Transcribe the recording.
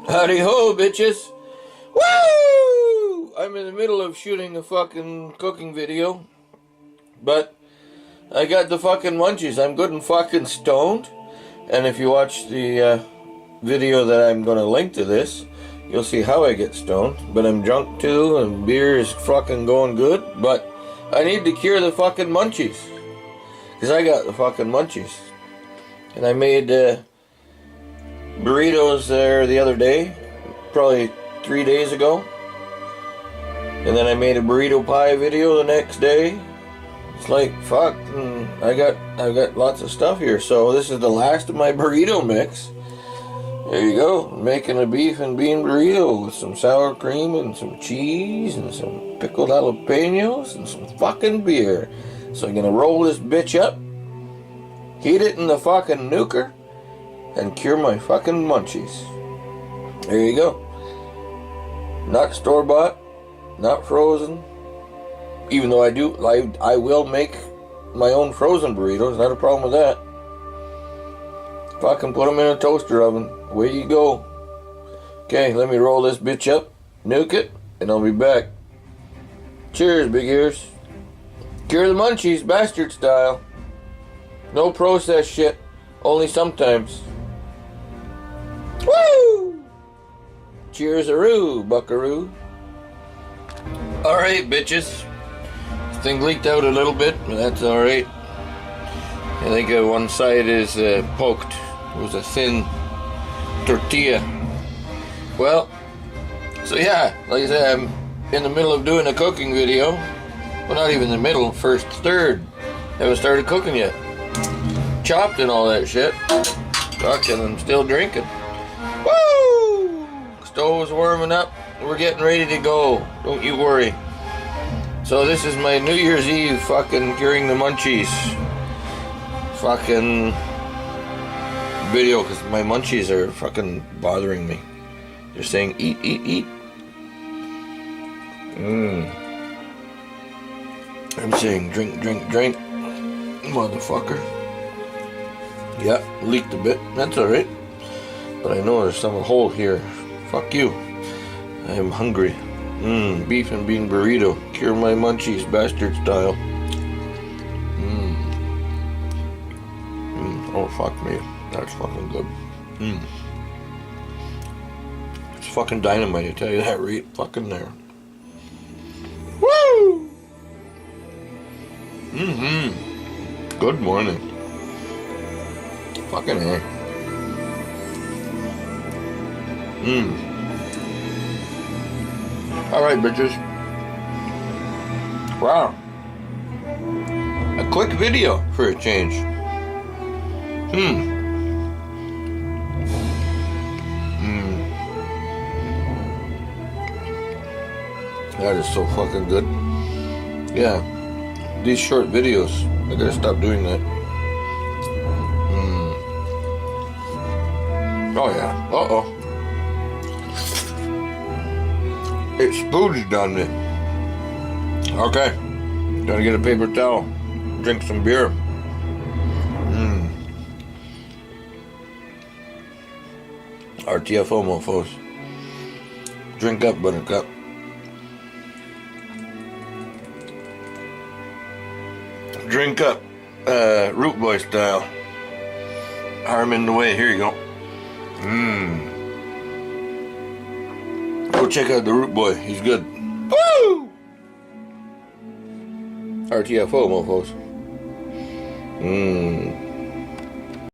Howdy ho, bitches! Woo! I'm in the middle of shooting a fucking cooking video, but I got the fucking munchies. I'm good and fucking stoned, and if you watch the video that I'm gonna link to this, you'll see how I get stoned. But I'm drunk too, and beer is fucking going good, but I need to cure the fucking munchies, because I got the fucking munchies. And I made burritos there the other day, probably 3 days ago, and then I made a burrito pie video the next day. It's like, fuck, I've got lots of stuff here. So this is the last of my burrito mix. There you go, making a beef and bean burrito with some sour cream and some cheese and some pickled jalapenos and some fucking beer. So I'm gonna roll this bitch up, heat it in the fucking nuker, and cure my fucking munchies. There you go. Not store-bought, not frozen. Even though I will make my own frozen burritos, not a problem with that. Fucking put them in a toaster oven. Away you go. Okay, let me roll this bitch up, nuke it, and I'll be back. Cheers, big ears. Cure the munchies, bastard style. No processed shit, only sometimes. Woo! Cheers-a-roo, buckaroo. Alright, bitches. This thing leaked out a little bit, but that's alright. I think one side is poked. It was a thin tortilla. Well, so yeah, like I said, I'm in the middle of doing a cooking video. Well, not even the middle, first third. Haven't started cooking yet. Chopped and all that shit. Fucking, I'm still drinking. Woo! Stove's warming up. We're getting ready to go. Don't you worry. So this is my New Year's Eve fucking curing the munchies fucking video, because my munchies are fucking bothering me. They're saying eat, eat, eat. I'm saying drink, drink, drink. Motherfucker. Yeah, leaked a bit. That's alright. But I know there's some hole here. Fuck you. I am hungry. Beef and bean burrito. Cure my munchies, bastard style. Oh, fuck me. That's fucking good. It's fucking dynamite, I tell you that right fucking there. Woo! Good morning. Fucking A. Alright, bitches. Wow. A quick video for a change. That is so fucking good. Yeah. These short videos, I gotta stop doing that. Oh yeah. Uh-oh. It spooged on me. Okay. Gotta get a paper towel. Drink some beer. RTFO mofos. Drink up, buttercup. Drink up. Root boy style. Arm in the way. Here you go. Go check out the root boy. He's good. Woo! RTFO mofos.